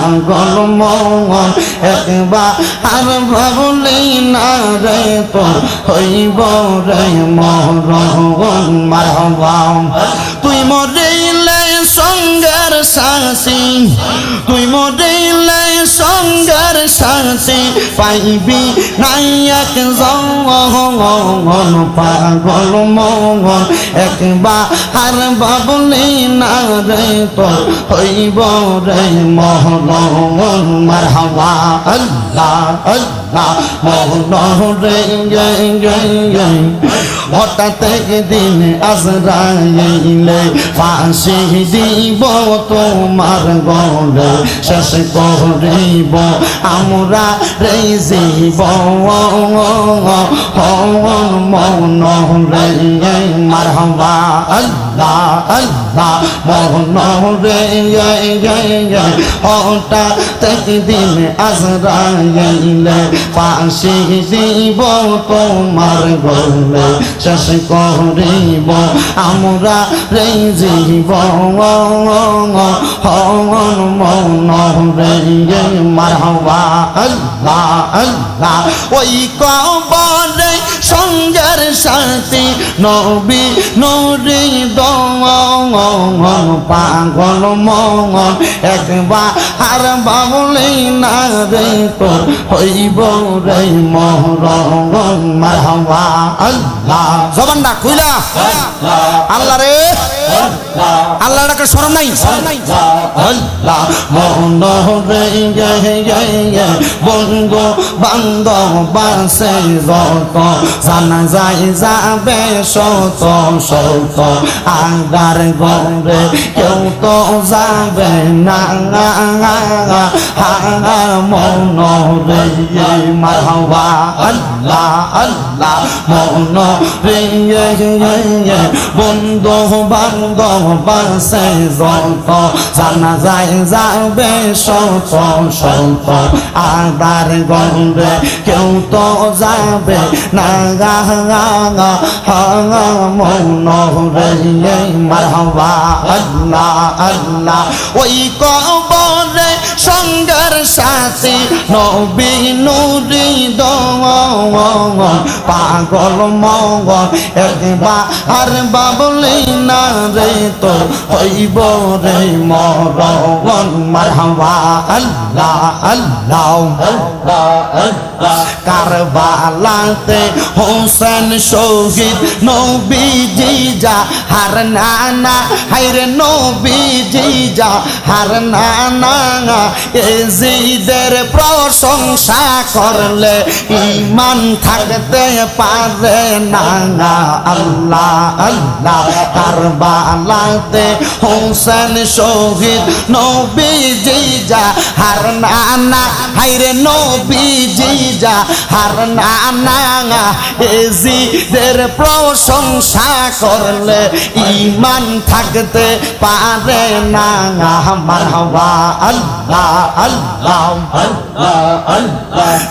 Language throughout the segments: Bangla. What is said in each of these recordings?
পাগল মন একবার আর ভাবলি না রে তোর হইব রে মরণ মারহাবা তুই মরিলে সঙ্গের সাথী তুই মরিলে সঙ্গের সাথী পাইবি নাই এক জন পাগল মন একবার আর ভাবলি না রে তোর হইব রে মরণ মারহাবা আল্লাহ আল্লাহ মরণ রে হঠাৎ একদিন আজরাইলে ফাঁসি দিব তোমার গলে শেষ করিব আমরা রে জীবন মন রে মারহাবা আল্লাহ আল্লাহ মন রে হঠাৎ একদিন আজরাইলে ফাঁসি দিব তোমার গলে শেষ করিব আমরা রে জীবন মন রে মারহাবা আল্লাহ আল্লাহ ওই কবরে সঙ্গের সাথী নবী নুরি দন পাগল মন একবার আর ভাবলি না রে তোর হইব রে মরণ মারহাবা আল্লাহ জবানটা খুইলা আল্লাহ রে আল্লাহ ডাকে শরম নাই আল্লাহ মন রে বন্ধু বান্ধব বাসে যত জানা যায় যাবে শত শত আগার গরে কেউ তো যাবে না মন রে মারহাবা আল্লাহ আল্লাহ মন রে বন্ধু বান্ধব বাসে যত জানা যায় যাবে শত শত আগার গরে কেউ তো যাবে না মন রে মারহাবা আল্লাহ আল্লাহ ওই কবরে সঙ্গের সাথী নবী নুরি দন পাগল মন একবার আর ভাবলি না রে তোর হইব রে মরণ মারহাবা আল্লাহ আল্লাহ কারবালাতে হোসেন শহীদ নবীজি যা হার নানা হায়রে নবীজি যা হার নানা এজিদের প্রশংসা করলে ঈমান থাকতে পারে না আল্লাহ আল্লাহ কারবালাতে হোসেন শহীদ নবীজি যা হার নানা হায়রে নবীজি যা হার নানা এজিদের প্রশংসা করলে ঈমান থাকতে পারে না মারহাবা আল্লাহ আল্লাহ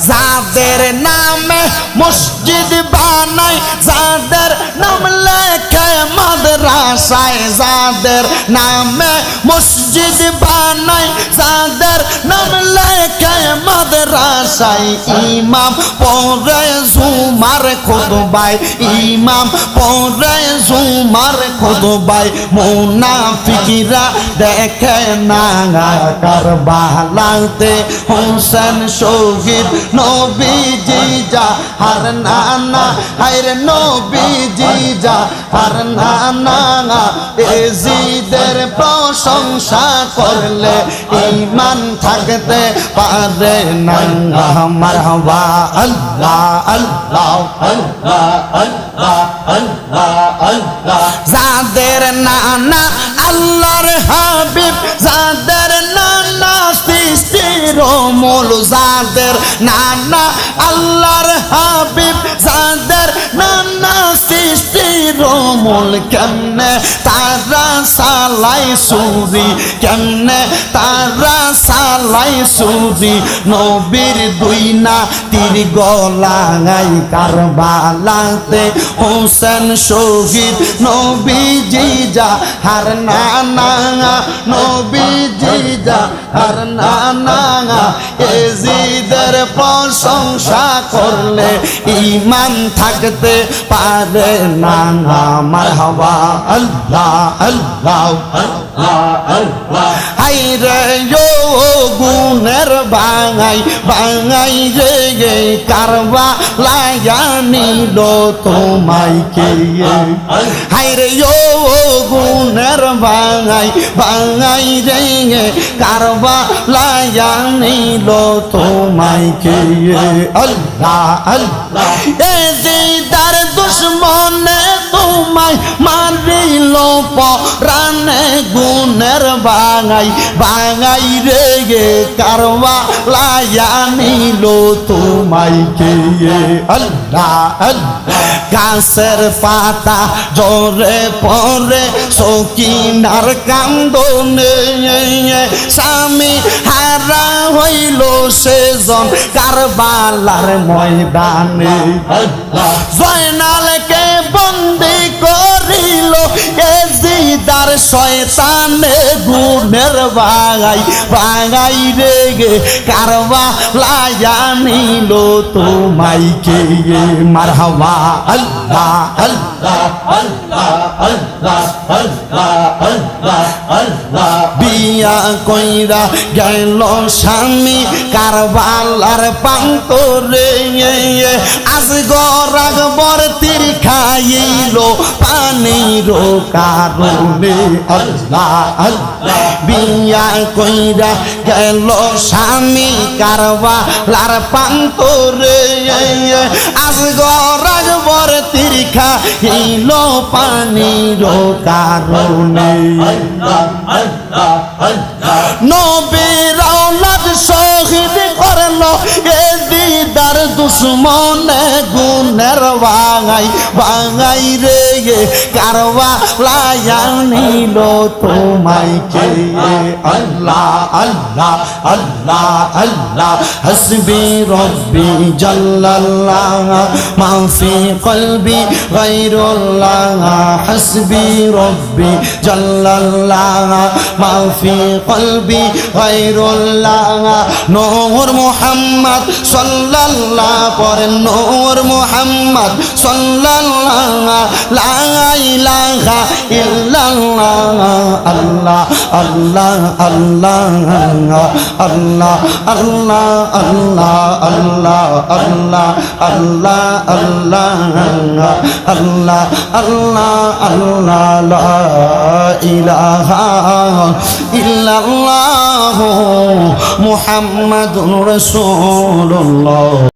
যাদের নামে মসজিদ বানায় যাদের নাম লেখে মাদ্রাসায় যাদের নামে মসজিদ বানায় যাদের নাম লেখে মাদ্রাসায় ইমাম পড়ে জুমার খুতবায় ইমাম পড়ে জুমার খুতবায় মুনাফিকরা দেখে না কারবালাতে হোসেন শহীদ নবীজি যা হার নানা হায়রে নবীজি যা হার নানা এজিদের প্রশংসা করলে ঈমান থাকতে পারে না মারহাবা আল্লাহ আল্লাহ আল্লাহ আল্লাহ আল্লাহ আল্লাহ যাদের নানা আল্লাহর হাবিব যাদের নানা সৃষ্টির মূল যাদের নানা আল্লাহর হাবিব যাদের নানা সৃষ্টির মূল কেমনে তারা সালাই সুরি কেমনে তারা সালাই গলায় সুরি নবীর দুই না তীর গলায় কারবালাতে হোসেন শহীদ নবীজি জাহার নানা নবীজি জাহার নানা এজিদের প্রশংসা করলে ঈমান থাকতে পারে না মারহাবা আল্লাহ আল্লাহ আল্লাহ আল্লাহ হায়রে ও গুনের বাঙাই বাঙাই রে কারবালায় নিল তোমায় কে হায়রে ও গুনের বাঙাই বাঙাই রে কারবালায় নিল তোমায় কে আল্লাহ আল্লাহ এজিদার দুশমনে তোমায় মারিল পরানে গুনের বাঙাই বাঙাই রে কারবালায় নিল তোমায় কে আল্লাহ আল্লাহ গাছের পাতা জোরে পরে সকিনার কান্দনে স্বামী হারা হইল সেজন কারবালার ময়দানে জয়নালকে বন্দি করিল এজিদার শয়তানে গুনের বাঙাই বাঙাই রে কারবালায় নিল তোমায় কে মারহাবা আল্লাহ আল্লাহ আল্লাহ আল্লাহ আল্লাহ আল্লাহ আল্লাহ বিয়া কইরা গেল স্বামী কারবালার প্রান্তরে আজগর আকবর তীর খাইল পানির কারণে আল্লাহ আল্লাহ বিয়া কইরা গেল স্বামী কারবালার প্রান্তরে আজগর আকবর তীর খাইল পানির কারণে নবীর আওলাদ শহীদ করল এজিদার দুশমনে গুনের বাঙাই বাঙাই রে কারবালায় নিল তোমায় কে আল্লাহ আল্লাহ আল্লাহ আল্লাহ হাসবি রব্বি জাল্লাল্লাহ মা ফি কলবি গায়রুল্লাহ হাসবি রব্বি জাল্লাল্লাহ মা ফি কলবি গায়রুল্লাহ নূর মুহাম্মদ সাল্লাল্লাহু পড়েন নূর মুহাম্মদ সাল্লাল্লাহ লা ইলাহা ইল্লাল্লাহ আল্লাহ আল্লাহ আল্লাহ আল্লাহ আল্লাহ আল্লাহ আল্লাহ আল্লাহ আল্লাহ আল্লাহ আল্লাহ আল্লাহ আল্লাহ লা ইলাহা ইল্লাল্লাহ মুহাম্মাদুর রাসূলুল্লাহ।